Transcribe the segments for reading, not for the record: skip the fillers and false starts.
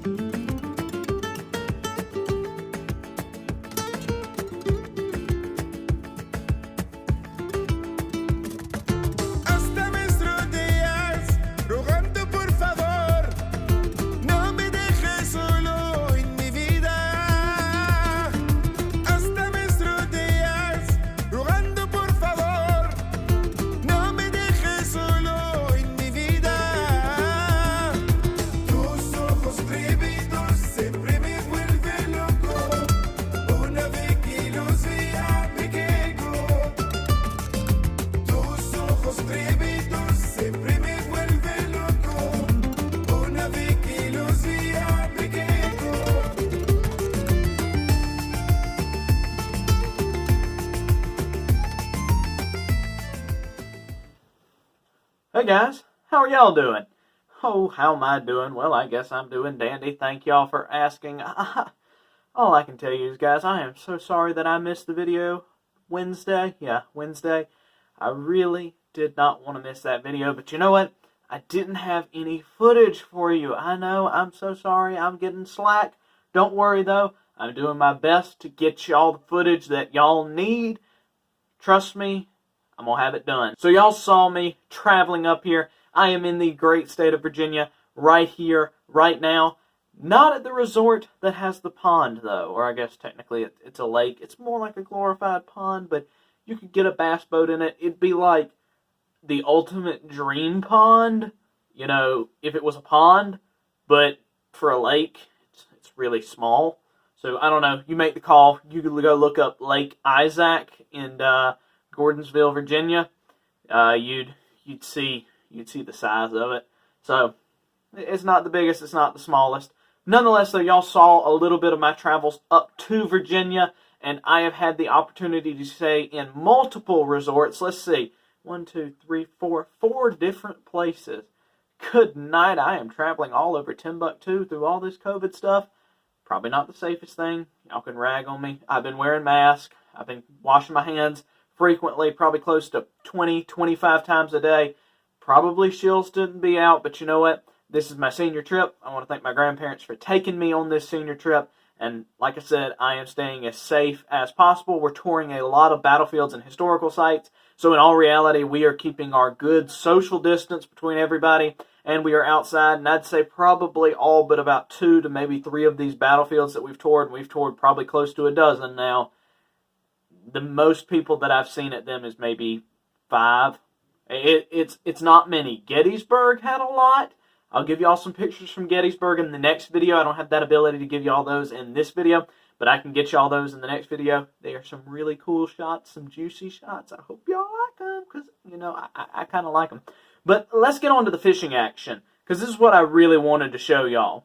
Hasta mis rodillas, rogando por favor, no me dejes solo en mi vida. Hasta mis rodillas, rogando por favor, no me dejes solo en mi vida. Tus ojos prohibidos siempre me vuelven loco. Una vez que los vea me quedo. Tus ojos prohibidos siempre me vuelven loco. Una vez que los vea me quedo. Hey guys, how are y'all doing? Oh, how am I doing? Well, I guess I'm doing dandy. Thank y'all for asking. All I can tell you is, guys, I am so sorry that I missed the video Wednesday. Yeah, Wednesday. I really did not want to miss that video, but you know what? I didn't have any footage for you. I know, I'm so sorry. I'm getting slack. Don't worry, though. I'm doing my best to get y'all the footage that y'all need. Trust me, I'm going to have it done. So y'all saw me traveling up here. I am in the great state of Virginia right here, right now. Not at the resort that has the pond, though. Or I guess technically it's a lake. It's more like a glorified pond, but you could get a bass boat in it. It'd be like the ultimate dream pond, you know, if it was a pond, but for a lake, it's really small. So I don't know. You make the call. You could go look up Lake Isaac in Gordonsville, Virginia. You'd see the size of it. So it's not the biggest. It's not the smallest. Nonetheless, though, y'all saw a little bit of my travels up to Virginia, and I have had the opportunity to stay in multiple resorts. Let's see. 1, 2, 3, 4 different places. Good night. I am traveling all over Timbuktu through all this COVID stuff. Probably not the safest thing. Y'all can rag on me. I've been wearing masks. I've been washing my hands frequently, probably close to 20, 25 times a day. Probably shields didn't be out, but you know what? This is my senior trip. I want to thank my grandparents for taking me on this senior trip. And like I said, I am staying as safe as possible. We're touring a lot of battlefields and historical sites. So in all reality, we are keeping our good social distance between everybody. And we are outside. And I'd say probably all but about 2 to maybe 3 of these battlefields that we've toured. And we've toured probably close to a dozen now. The most people that I've seen at them is maybe 5. It's not many. Gettysburg had a lot. I'll give y'all some pictures from Gettysburg in the next video. I don't have that ability to give y'all those in this video, but I can get y'all those in the next video. They are some really cool shots, some juicy shots. I hope y'all like them because, you know, I kind of like them. But let's get on to the fishing action because this is what I really wanted to show y'all.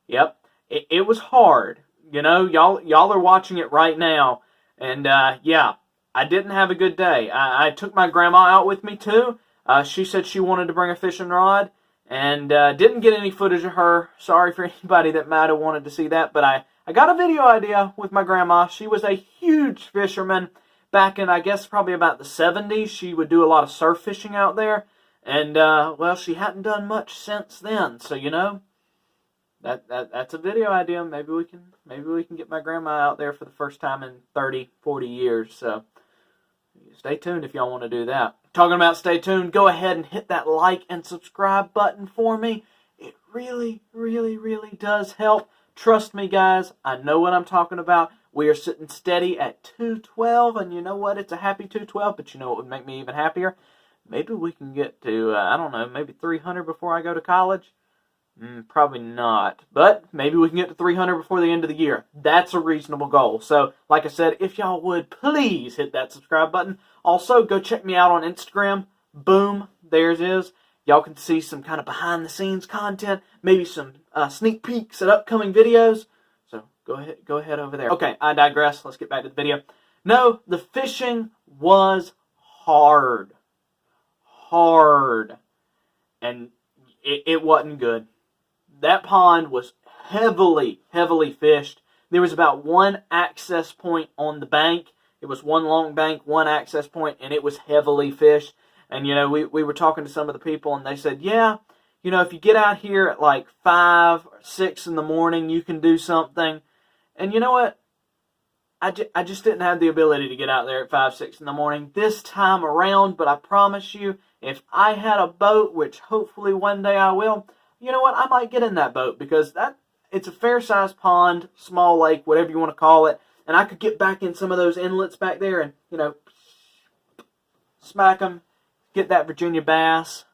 Yep. It was hard. You know, y'all are watching it right now. And, yeah, I didn't have a good day. I took my grandma out with me, too. She said she wanted to bring a fishing rod. And didn't get any footage of her. Sorry for anybody that might have wanted to see that. But I got a video idea with my grandma. She was a huge fisherman back in, I guess, probably about the 70s. She would do a lot of surf fishing out there. And, well, she hadn't done much since then. So, you know, that's a video idea. Maybe we can get my grandma out there for the first time in 30, 40 years. So stay tuned if y'all want to do that. Talking about stay tuned, go ahead and hit that like and subscribe button for me. It really, really, really does help. Trust me, guys. I know what I'm talking about. We are sitting steady at 212, and you know what? It's a happy 212, but you know what would make me even happier? Maybe we can get to, I don't know, maybe 300 before I go to college. Probably not, but maybe we can get to 300 before the end of the year. That's a reasonable goal. So, like I said, if y'all would, please hit that subscribe button. Also, go check me out on Instagram. Boom, there's is. Y'all can see some kind of behind-the-scenes content, maybe some sneak peeks at upcoming videos. So, go ahead over there. Okay, I digress. Let's get back to the video. No, the fishing was hard. And it wasn't good. That pond was heavily fished. There was about one access point on the bank. It was one long bank, one access point, and it was heavily fished. And, you know, we were talking to some of the people, and they said, yeah, You know, if you get out here at like 5 or 6 in the morning, you can do something. And you know what? I just didn't have the ability to get out there at 5, 6 in the morning this time around. But I promise you, if I had a boat, which hopefully one day I will, you know what? I might get in that boat because it's a fair-sized pond, small lake, whatever you want to call it. And I could get back in some of those inlets back there and, you know, smack them, get that Virginia bass.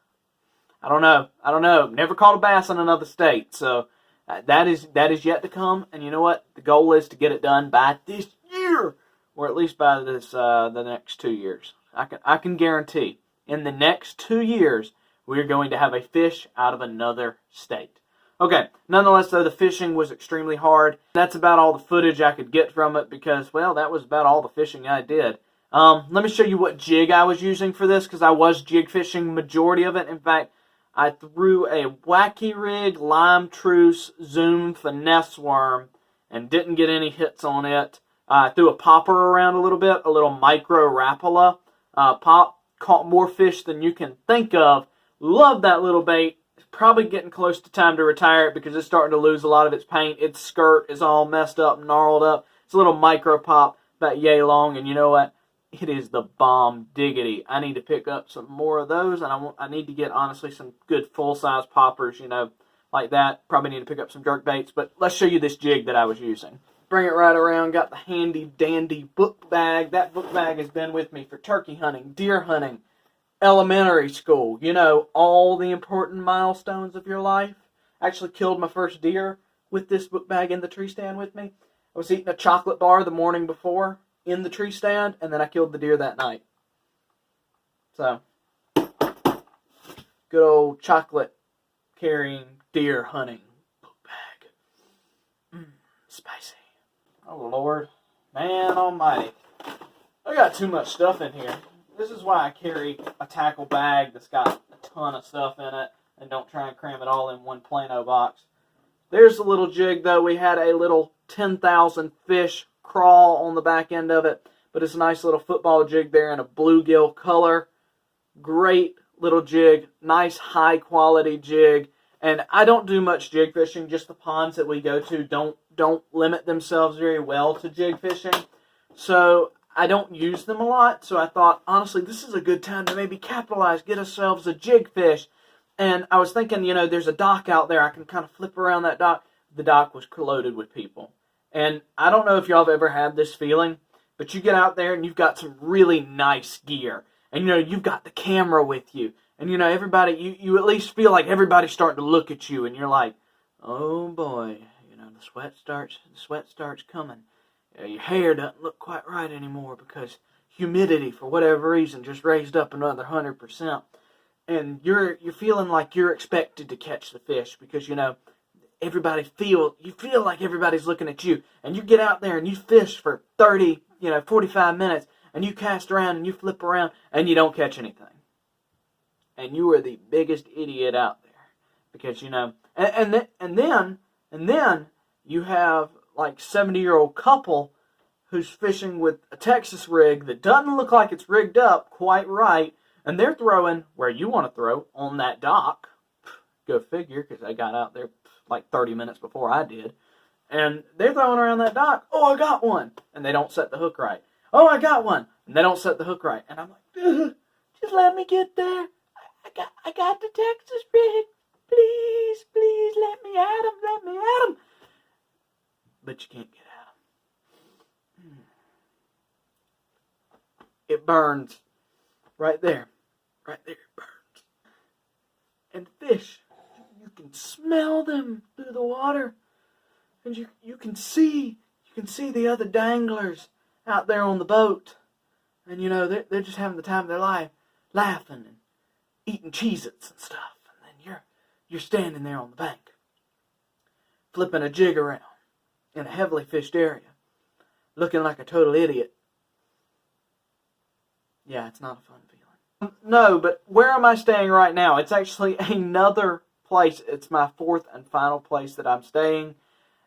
I don't know. Never caught a bass in another state. So that is yet to come. And you know what? The goal is to get it done by this year, or at least by the next 2 years. I can guarantee in the next 2 years we're going to have a fish out of another state. Okay, nonetheless, though, the fishing was extremely hard. That's about all the footage I could get from it because, well, that was about all the fishing I did. Let me show you what jig I was using for this because I was jig fishing majority of it. In fact, I threw a Wacky Rig Lime Truce Zoom Finesse Worm and didn't get any hits on it. I threw a popper around a little micro Rapala pop. Caught more fish than you can think of. Love that little bait. Probably getting close to time to retire it because it's starting to lose a lot of its paint. Its skirt is all messed up, gnarled up. It's a little micro pop, about yay long, and you know what? It is the bomb diggity. I need to pick up some more of those, and I need to get, honestly, some good full-size poppers, you know, like that. Probably need to pick up some jerk baits, but let's show you this jig that I was using. Bring it right around, got the handy-dandy book bag. That book bag has been with me for turkey hunting, deer hunting, elementary school, you know, all the important milestones of your life. I actually killed my first deer with this book bag in the tree stand with me. I was eating a chocolate bar the morning before in the tree stand, and then I killed the deer that night. So, good old chocolate carrying deer hunting book bag. Spicy. Oh Lord, man almighty. I got too much stuff in here. This is why I carry a tackle bag that's got a ton of stuff in it and don't try and cram it all in one Plano box. There's the little jig, though. We had a little 10,000 fish crawl on the back end of it, but it's a nice little football jig there in a bluegill color. Great little jig, nice high quality jig. And I don't do much jig fishing. Just the ponds that we go to don't limit themselves very well to jig fishing. So I don't use them a lot, so I thought, honestly, this is a good time to maybe capitalize, get ourselves a jig fish. And I was thinking, you know, there's a dock out there. I can kind of flip around that dock. The dock was loaded with people. And I don't know if y'all have ever had this feeling, but you get out there and you've got some really nice gear. And, you know, you've got the camera with you. And, you know, everybody, you at least feel like everybody's starting to look at you. And you're like, oh, boy, you know, the sweat starts coming. Your hair doesn't look quite right anymore because humidity, for whatever reason, just raised up another 100%. And you're feeling like you're expected to catch the fish because, you know, you feel like everybody's looking at you. And you get out there and you fish for 30, 45 minutes, and you cast around and you flip around and you don't catch anything. And you are the biggest idiot out there because, you know, and then you have like 70-year-old couple who's fishing with a Texas rig that doesn't look like it's rigged up quite right, and they're throwing where you want to throw, on that dock. Go figure, because they got out there like 30 minutes before I did. And they're throwing around that dock. Oh, I got one. And they don't set the hook right. Oh, I got one. And they don't set the hook right. And I'm like, just let me get there. I got the Texas rig. Please, let me at him. But you can't get at them. It burns. Right there it burns. And fish, you can smell them through the water. And you can see the other danglers out there on the boat. And you know, they're just having the time of their life, laughing and eating Cheez-Its and stuff. And then you're standing there on the bank, flipping a jig around in a heavily fished area, looking like a total idiot. Yeah, it's not a fun feeling. No, but where am I staying right now? It's actually another place. It's my fourth and final place that I'm staying.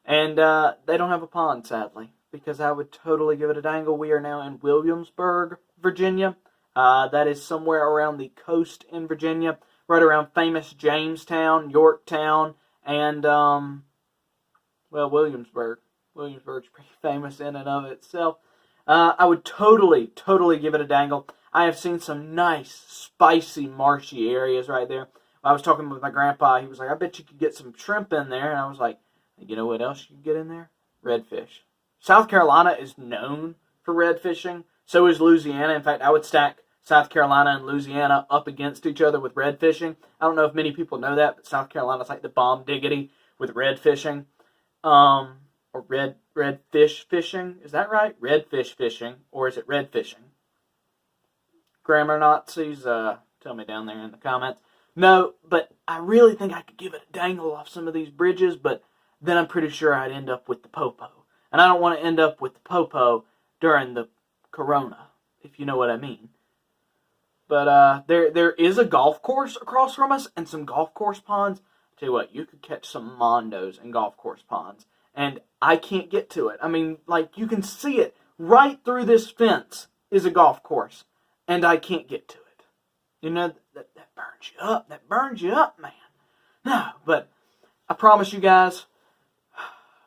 And they don't have a pond, sadly, because I would totally give it a dangle. We are now in Williamsburg, Virginia. That is somewhere around the coast in Virginia. right around famous Jamestown, Yorktown, and, Williamsburg. Williamsburg's pretty famous in and of itself. I would totally give it a dangle. I have seen some nice, spicy, marshy areas right there. I was talking with my grandpa. He was like, I bet you could get some shrimp in there. And I was like, you know what else you can get in there? Redfish. South Carolina is known for red fishing. So is Louisiana. In fact, I would stack South Carolina and Louisiana up against each other with red fishing. I don't know if many people know that, but South Carolina's like the bomb diggity with red fishing. Or red fish fishing. Is that right? Red fish fishing. Or is it red fishing? Grammar Nazis, tell me down there in the comments. No, but I really think I could give it a dangle off some of these bridges, but then I'm pretty sure I'd end up with the popo. And I don't want to end up with the popo during the corona, if you know what I mean. But there is a golf course across from us and some golf course ponds. I'll tell you what, you could catch some mondos in golf course ponds. And I can't get to it. I mean, like, you can see it. Right through this fence is a golf course. And I can't get to it. You know, that burns you up. That burns you up, man. No, but I promise you guys,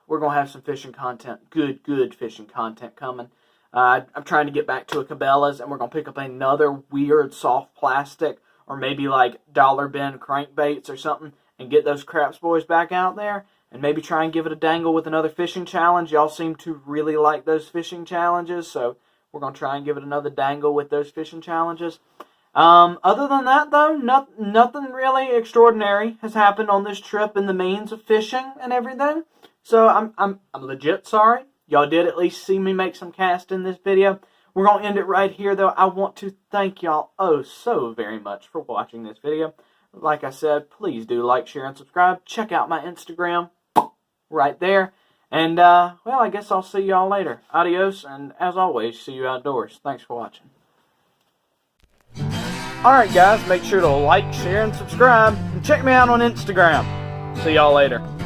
we're going to have some fishing content. Good fishing content coming. I'm trying to get back to a Cabela's, and we're going to pick up another weird soft plastic, or maybe like dollar bin crankbaits or something, and get those Craps boys back out there, and maybe try and give it a dangle with another fishing challenge. Y'all seem to really like those fishing challenges, so we're going to try and give it another dangle with those fishing challenges. Other than that, though, nothing really extraordinary has happened on this trip in the means of fishing and everything. So I'm legit sorry. Y'all did at least see me make some cast in this video. We're going to end it right here, though. I want to thank y'all so very much for watching this video. Like I said, please do like, share, and subscribe. Check out my Instagram right there. And, well, I guess I'll see y'all later. Adios, and as always, see you outdoors. Thanks for watching. Alright, guys, make sure to like, share, and subscribe. And check me out on Instagram. See y'all later.